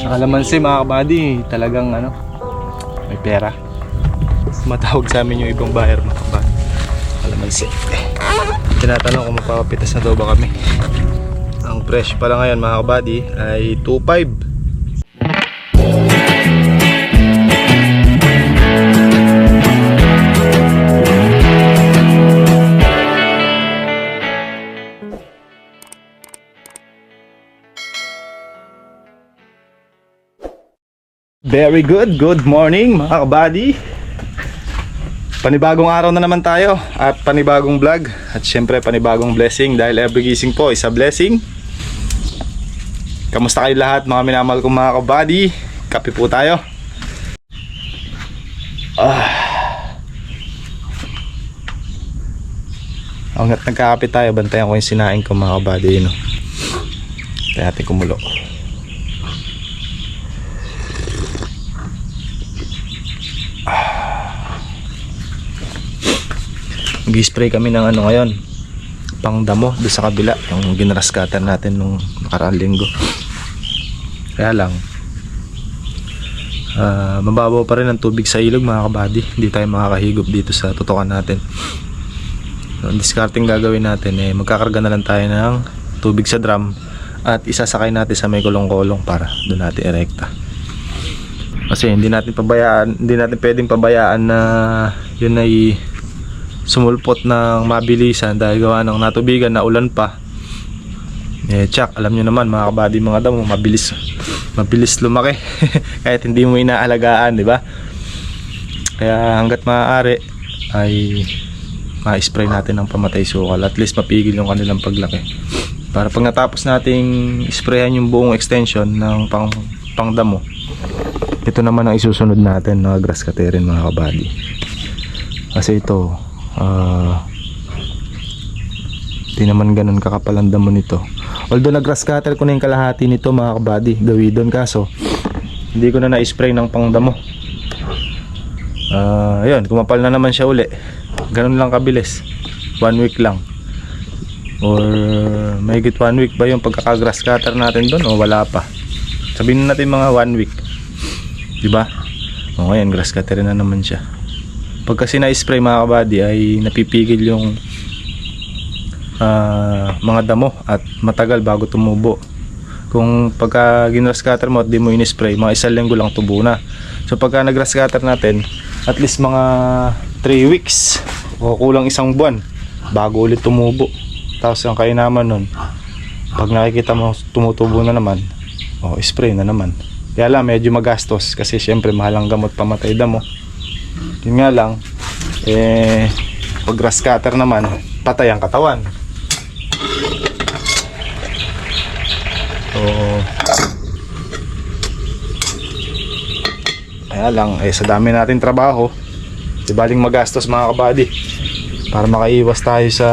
Sa kalamansi mga kabady, talagang may pera. Matawag sa amin yung ibang buyer mga kabady. Kalamansi. Tinatanong kung mapapapitas na daw ba kami. Ang presyo pala ngayon mga kabady ay 2.5. Very good, good morning mga kabady. Panibagong araw na naman tayo at panibagong vlog at syempre panibagong blessing dahil every gising po is a blessing. Kamusta kayo lahat mga minamahal kong mga kabady? Kape po tayo. Hanggat nagkakape tayo, bantayan ko yung sinain ko mga kabady, no? Kaya natin kumulo. Mag-spray kami ng ngayon, pang damo doon sa kabila, yung ginraskatan natin nung nakaraang linggo. Kaya lang mababaw pa rin ang tubig sa ilog mga kabady. Hindi tayo makakahigop dito sa tutukan natin. So, ang discarding gagawin natin magkakarga na lang tayo ng tubig sa drum at isasakay natin sa may kulong-kulong para doon natin erekta. Kasi hindi natin pwedeng pabayaan na yun ay sumulpot ng mabilisan dahil gawa ng natubigan na ulan pa. Tsak, alam nyo naman mga kabady, mga damo mabilis lumaki kahit hindi mo inaalagaan, di ba? Kaya hanggat maaari ay ma-spray natin ng pamatay sukal, at least mapigil yung kanilang paglaki, para pag natapos nating sprayan yung buong extension ng pangdamo, ito naman ang isusunod natin na grass cutterin mga kabady. Kasi ito di naman ganun kakapal ang damo nito. Although nag-grass cutter ko na yung kalahati nito mga kabady, gawidon, kaso hindi ko na na-spray ng pangdamo. Ayun, kumapal na naman siya uli. Ganun lang kabilis, 1 week lang, or mahigit 1 week ba yung pagkaka-grass cutter natin doon, o wala pa, sabihin natin mga 1 week, diba? O ngayon, grass cutter na naman siya. Pag kasi na-spray mga kabady ay napipigil yung mga damo at matagal bago tumubo. Kung pagka gin-grass cutter mo at di mo in-spray, mga 1 linggo lang tubo na. So pagka nag-grass cutter natin, at least mga 3 weeks o kulang 1 buwan bago ulit tumubo. Tapos ang kayo naman nun, pag nakikita mo tumutubo na naman, spray na naman. Kaya lang medyo magastos kasi syempre mahal ang gamot pamatay damo. Yun nga lang, pag grass cutter naman, patay ang katawan. So, kaya lang, sa dami natin trabaho, di baling magastos mga kabady, para makaiwas tayo sa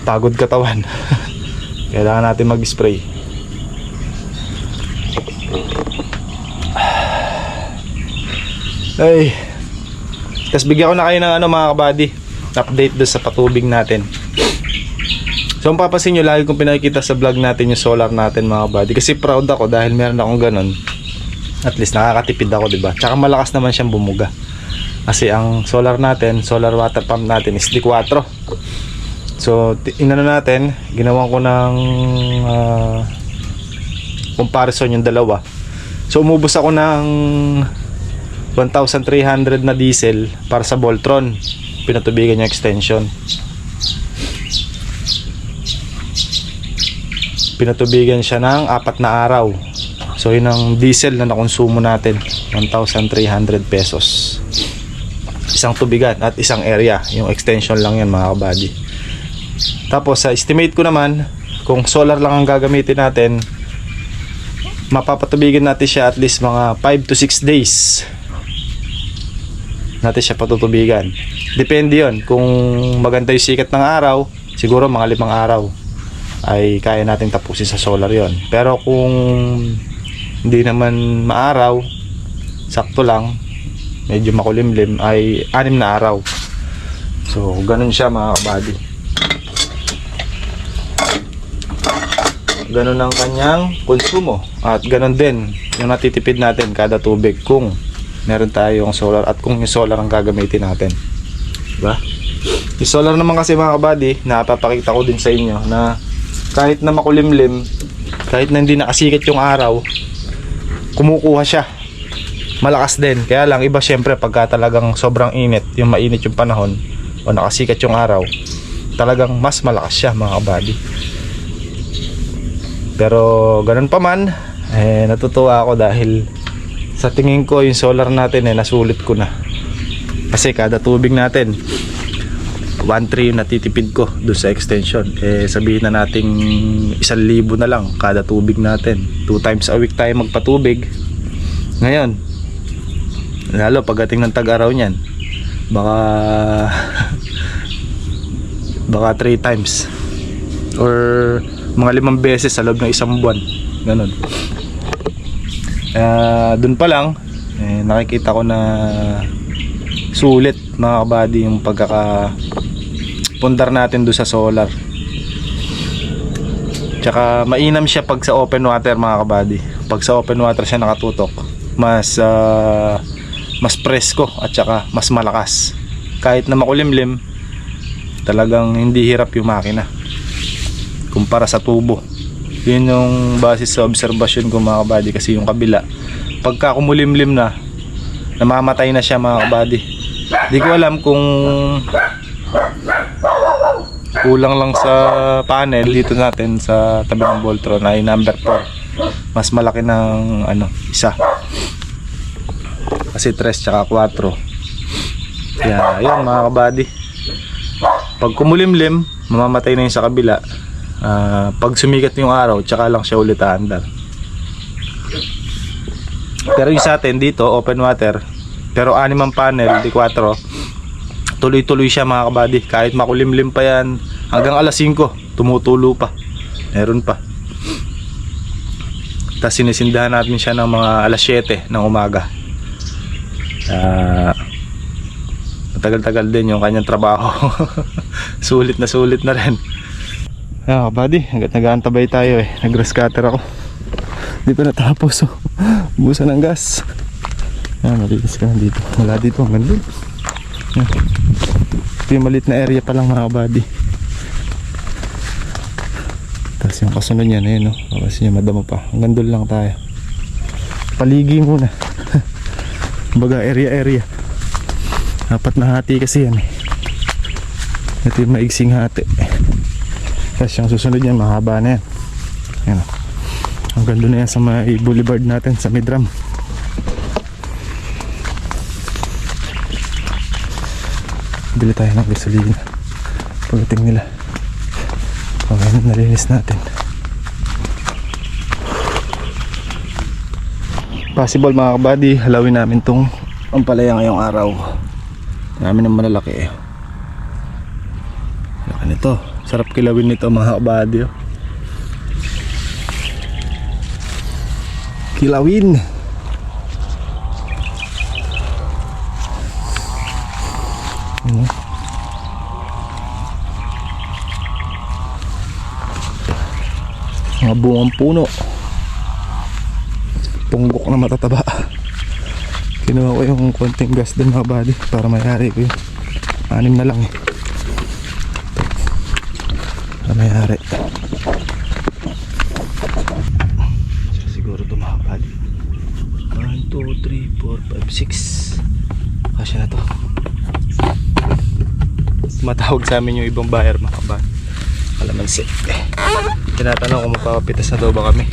pagod katawan. Kailangan natin mag-spray. Ay, tapos bigyan ko na kayo ng mga kabady, update doon sa patubig natin. So ang papasin nyo, lagi kong pinakikita sa vlog natin yung solar natin mga kabady, kasi proud ako dahil meron akong ganun. At least nakakatipid ako, diba? Tsaka malakas naman siyang bumuga, kasi ang solar natin, solar water pump natin is D4. So inano natin, ginawan ko ng comparison yung dalawa. So umubos ako ng 1,300 na diesel para sa Voltron, pinatubigan yung extension. Pinatubigan siya ng 4 na araw. So yun ang diesel na nakonsumo natin, 1,300 pesos. Isang tubigan at isang area, yung extension lang yan mga kabady. Tapos sa estimate ko naman, kung solar lang ang gagamitin natin, mapapatubigan natin siya at least mga 5 to 6 days natin siya patutubigan. Depende yon, kung maganda yung sikat ng araw, siguro mga 5 araw ay kaya natin tapusin sa solar yon. Pero kung hindi naman maaraw, sakto lang, medyo makulimlim, ay 6 na araw. So ganun siya mga kabady. ganun ang kanyang konsumo. At ganun din yung natitipid natin kada tubig kung meron tayong solar at kung yung solar ang gagamitin natin. Diba? Yung solar naman kasi mga kabady, napapakita ko din sa inyo na kahit na makulimlim, kahit na hindi nakasikat yung araw, kumukuha siya. Malakas din. Kaya lang iba syempre pagka talagang sobrang init, yung mainit yung panahon o nakasikat yung araw, talagang mas malakas siya mga kabady. Pero ganun pa man, natutuwa ako dahil sa tingin ko yung solar natin nasulit ko na. Kasi kada tubig natin 1,300 yung natitipid ko doon sa extension. Sabihin na nating 1,000 na lang kada tubig natin. 2 times a week tayo magpatubig. Ngayon, lalo pagdating ng tag-araw niyan, baka baka 3 times or mga 5 beses sa loob ng isang buwan. Ganun. Doon pa lang nakikita ko na sulit mga kabady yung pagkakapundar natin doon sa solar. Tsaka mainam siya pag sa open water mga kabady. Pag sa open water siya nakatutok, mas presko at tsaka mas malakas. Kahit na makulimlim, talagang hindi hirap yung makina kumpara sa tubo. Yun yung base sa obserbasyon ko mga kabady. Kasi yung kabila, pagka kumulimlim na, namamatay na siya mga kabady. Di ko alam kung kulang lang sa panel dito natin sa tabi ng Voltron ay number 4. Mas malaki ng isa. Kasi 3 tsaka 4. Kaya yun mga kabady, pag kumulimlim, mamamatay na yung sa kabila. Pag sumikat yung araw, tsaka lang siya ulit aandar. Pero yung sa atin dito, open water, pero 6 ang panel, di 4, tuloy-tuloy siya mga kabady. Kahit makulimlim pa yan, hanggang alas 5, tumutulo pa. Meron pa. Tapos sinisindahan natin siya ng mga alas 7 ng umaga. Matagal-tagal din yung kanyang trabaho. Sulit na rin. Kabady, hanggat nag-aantabay tayo nag-grass cutter ako. Di pa natapos busan ng gas. Malinis ka na dito. Wala dito, ang ganda. Ito yung maliit na area pa lang mga kabady. Tapos yung kasunod niya na yun kasi niya madamo pa. Ang gandol lang tayo. Paligi muna. Baga area. Apat na hati kasi yan Ito yung maigsing hati. Tapos yung susunod yan, mahaba na yan. Yan. Ang ganda na yan sa may boulevard natin sa Midram. Bili tayo ng gasolina pagdating nila. Okay, nalinis natin. Possible mga kabady, halawin namin tong ampalaya ngayong araw. Marami ng malalaki Laki nito. Sarap kilawin nito mga kabady. Kilawin. Mga bungang puno. Punggok na matataba. Kinuha ko yung konting gas din mga kabady para mayari ko yun. 6 na lang mayari. Siguro ito mga kabady. 1, 2, 3, 4, 5, 6. Kasya na to. Matawag sa amin yung ibang buyer mga kabady. Kalamansi. Tinatanong kung magpapapitas na daw ba kami.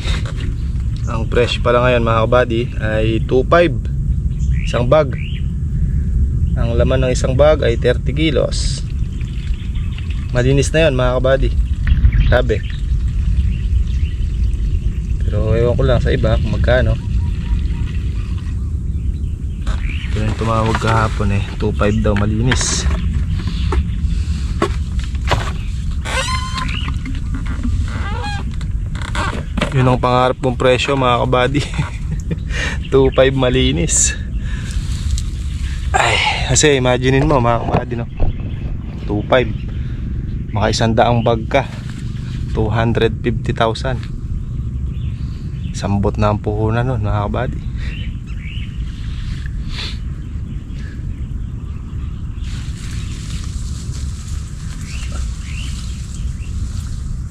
Ang presyo pala ngayon mga kabady ay 2.5 isang bag. Ang laman ng isang bag ay 30 kilos. Malinis na yun mga kabady, sabi. Pero ewan ko lang sa iba kung magkano. Ito yung tumawag kahapon 2.5 daw malinis. Yun ang pangarap kong presyo mga kabady. 2.5 malinis. Ay, kasi imaginein mo mga kabady 2.5 maka 100 bag ka, 250,000. Sambot na ang puhunan nun mga kabady.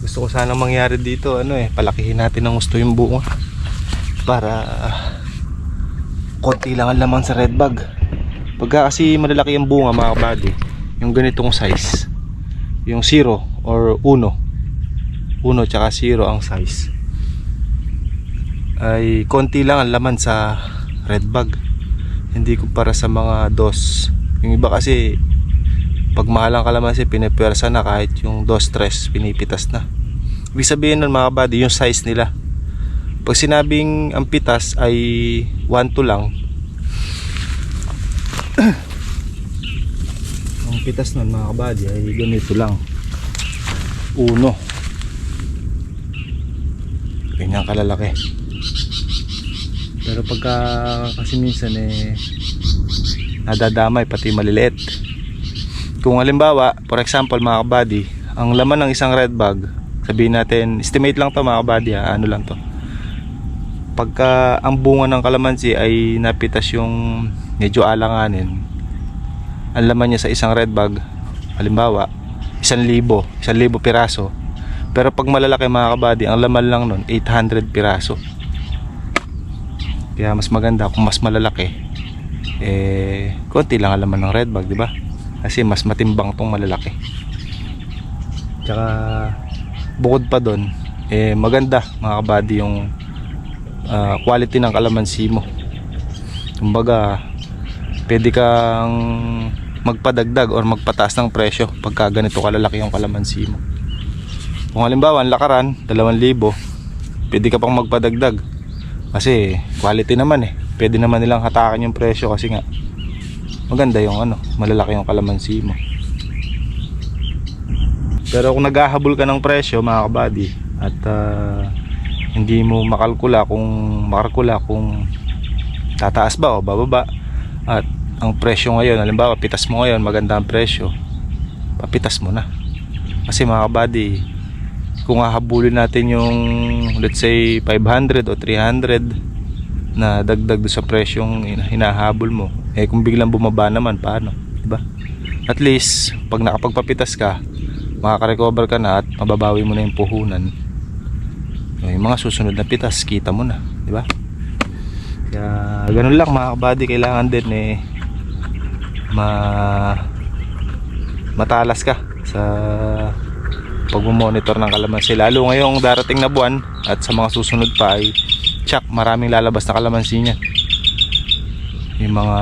Gusto ko sana mangyari dito palakihin natin ng gusto yung bunga para konti lang ang laman sa red bag. Pagka kasi malalaki yung bunga mga kabady, yung ganitong size, yung 0 or 1 tsaka 0 ang size, ay konti lang ang laman sa red bag. Hindi kumpara sa mga dos. Yung iba kasi pag mahal ang kalamansi, pinipwersa na, kahit yung 2-3 pinipitas na. Ibig sabihin nun mga kabady, yung size nila. Pag sinabing ang pitas ay 1-2 lang, ang pitas nun mga kabady ay ganito lang, 1. Ganyan kalalaki. Pero pagka kasi minsan nadadamay pati maliliit. Kung halimbawa, for example mga kabady, ang laman ng isang red bag, sabihin natin, estimate lang to mga kabady, ano lang to, pagka ang bunga ng kalamansi ay napitas yung medyo alanganin, ang laman niya sa isang red bag, halimbawa 1,000 piraso. Pero pag malalaki mga kabady, ang laman lang nun 800 piraso. Kaya mas maganda kung mas malalaki, konti lang ang laman ng red bag, di ba? Kasi mas matimbang tong malalaki. Tsaka bukod pa doon, maganda mga kabady yung quality ng kalamansi mo. Kumbaga, pwede kang magpadagdag or magpataas ng presyo pagka ganito kalalaki yung kalamansi mo. Kung halimbawa ang lakaran 2,000, pwede ka pang magpadagdag kasi quality naman pwede naman nilang hatakan yung presyo kasi nga maganda yung malalaki yung kalamansi mo. Pero kung naghahabol ka ng presyo mga kabady at hindi mo makalkula kung tataas ba o bababa, at ang presyo ngayon, halimbawa pitas mo ngayon, maganda ang presyo, papitas mo na. Kasi mga kabady, kung hahabulin natin yung let's say 500 o 300 na dagdag sa presyong hinahabol mo, kung biglang bumaba naman, paano, diba? At least pag nakapagpapitas ka, makaka-recover ka na at mababawi mo na yung puhunan. Yung mga susunod na pitas, kita mo na, diba? Kaya ganun lang mga kabady, kailangan din matalas ka sa pag-monitor ng kalamansi, lalo ngayong darating na buwan at sa mga susunod pa ay maraming lalabas na kalamansi niya, yung mga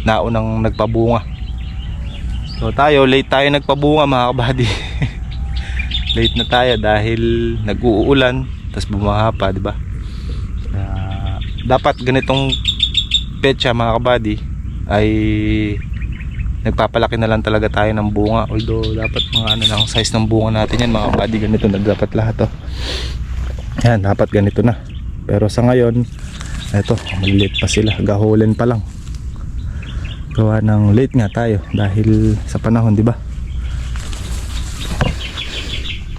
naunang nagpabunga. So late tayo nagpabunga mga kabady. Late na tayo dahil nag-uulan tapos bumaha pa, diba? Dapat ganitong petsa mga kabady ay nagpapalaki na lang talaga tayo ng bunga. Although dapat mga ng size ng bunga natin yan mga kabady, ganito na dapat lahat yan, dapat ganito na. Pero sa ngayon, eto, maliliit pa sila, gahulin pa lang. Gawa ng late nga tayo dahil sa panahon, di ba?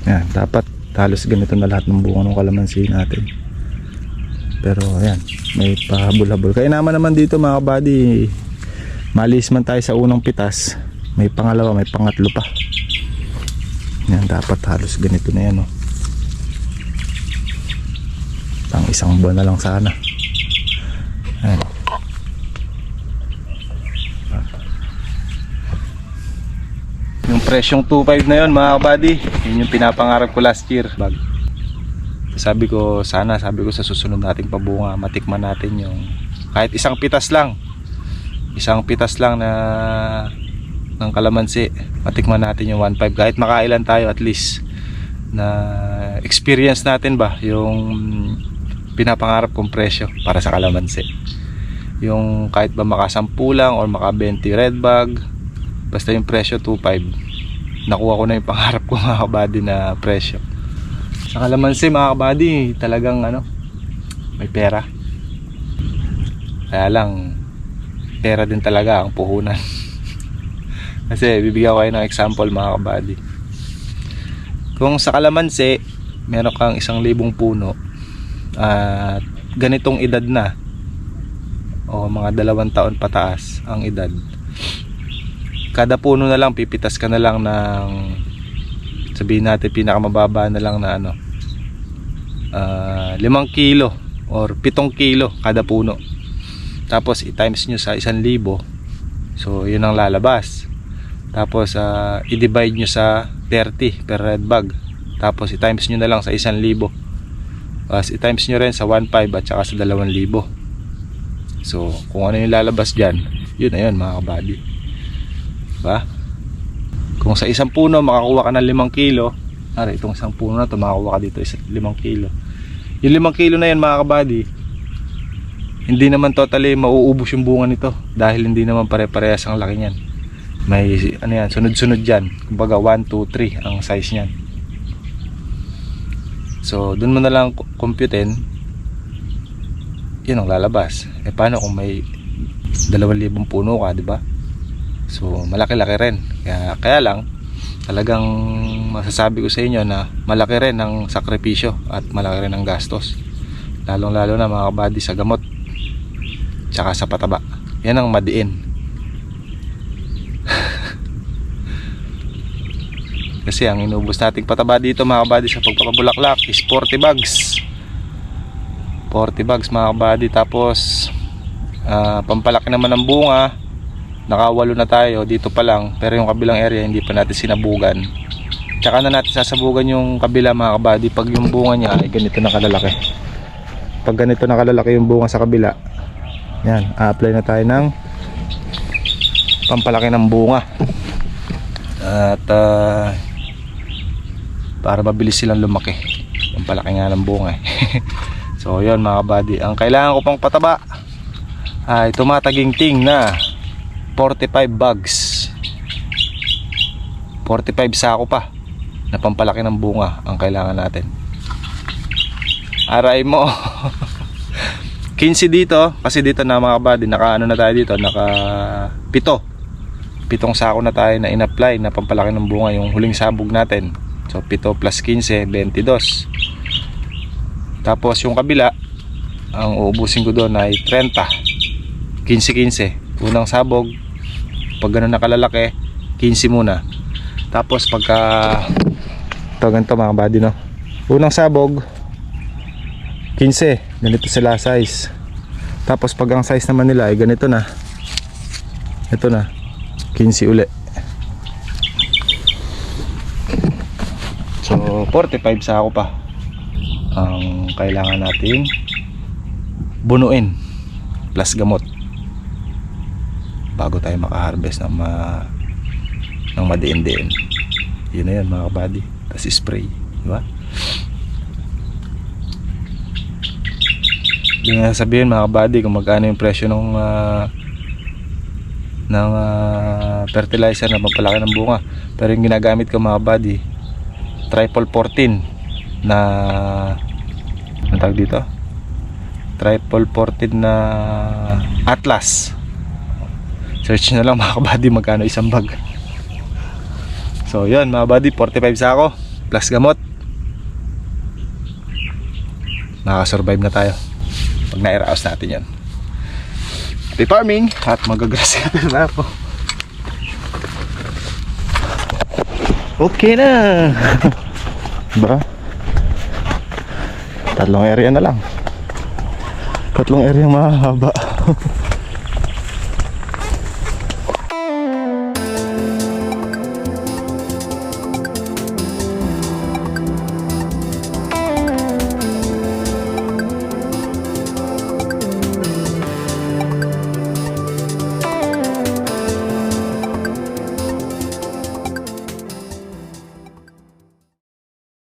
Yan, dapat halos ganito na lahat ng bunga ng kalamansi natin. Pero ayan, may pahabol-habol. Kaya naman dito mga kabady, malis man tayo sa unang pitas, may pangalawa, may pangatlo pa. Yan, dapat halos ganito na yan, pang isang buwan na lang sana. Ayan. Yung presyong 2.5 na yun mga kabady, yun yung pinapangarap ko last year. Sabi ko sa susunod nating pabunga, matikman natin yung kahit isang pitas lang na ng kalamansi, matikman natin yung 1.5, kahit makailan tayo, at least na experience natin ba yung pinapangarap kong presyo para sa kalamansi. Yung kahit ba makasampu lang or maka 20 red bag, basta yung presyo 2.5, nakuha ko na yung pangarap ko mga kabady na presyo. Sa kalamansi mga kabady, talagang may pera. Kaya lang pera din talaga ang puhunan. Kasi bibigyan ko kayo ng example mga kabady. Kung sa kalamansi meron kang 1,000 puno at ganitong edad na o mga 2 taon pataas ang edad, kada puno na lang pipitas ka na lang ng, sabihin natin pinakamababa na lang na 5 kilo or 7 kilo kada puno. Tapos i-times nyo sa 1,000, so yun ang lalabas. Tapos i-divide nyo sa 30 per red bag. Tapos i-times nyo na lang sa 1,000. Tapos i-times nyo rin sa 1,500 at saka sa 2,000. So kung ano yung lalabas dyan, yun na yun mga kabady, diba? Kung sa isang puno makakuha ka ng 5 kilo, itong isang puno na to makakuha ka dito 5 kilo. Yung 5 kilo na yan mga kabady, hindi naman totally mauubos yung bunga nito dahil hindi naman pare-parehas ang laki niyan. May sunod-sunod dyan. Kumbaga 1, 2, 3 ang size niyan. So dun mo na lang computein, yun ang lalabas. Paano kung may 2,000 puno ka, diba? So malaki-laki rin. Kaya lang talagang masasabi ko sa inyo na malaki rin ang sakripisyo at malaki rin ang gastos, lalong-lalo na mga kabady sa gamot tsaka sa pataba. Yan ang madiin. Kasi ang inubos nating pataba dito mga kabady sa pagpapabulaklak is 40 bags. 40 bags mga kabady. Tapos pampalaki naman ng bunga, naka 8 na tayo dito pa lang, pero yung kabilang area hindi pa natin sinabugan. Tsaka na natin sasabugan yung kabila mga kabady pag yung bunga niya ay ganito na kalalaki. Pag ganito na kalalaki yung bunga sa kabila, yan, a-apply na tayo ng pampalaki ng bunga. At para mabilis silang lumaki, pampalaki nga ng bunga So yun mga kabady, ang kailangan ko pang pataba ay tumataginting na 45 bags, 45 sako pa na pampalaki ng bunga ang kailangan natin. Aray mo 15 dito, kasi dito na mga kabady, naka na tayo dito, naka 7 sako na tayo na in-apply na pampalaki ng bunga, yung huling sabog natin. So 7 plus 15, 22. Tapos yung kabila, ang uubusin ko doon ay 30, 15-15 unang sabog. Pag gano'n nakalalaki, 15 muna. Tapos pagka ganito mga kabady, no, unang sabog 15, ganito sila size. Tapos pag ang size naman nila ay ganito na, ito na 15 uli. So 45 sako pa ang kailangan nating bunuin plus gamot bago tayo makaharvest ng madiin-diin. Yun na yun mga kabady. Tapos spray, diba? Hindi nga sabihin mga kabady kung magkano yung presyo ng fertilizer na pampalaki ng bunga. Pero yung ginagamit ko mga kabady, triple 14 na, ang tawag dito, triple 14 na Atlas. Search na lang mga kabady magkano isang bag. So yun mga kabady, 45 sako plus gamot, nakasurvive na tayo pag na-air-house natin yan. Happy farming at magagrasya na po. Okay na. Ba? 3 area na lang. 3 area mahaba.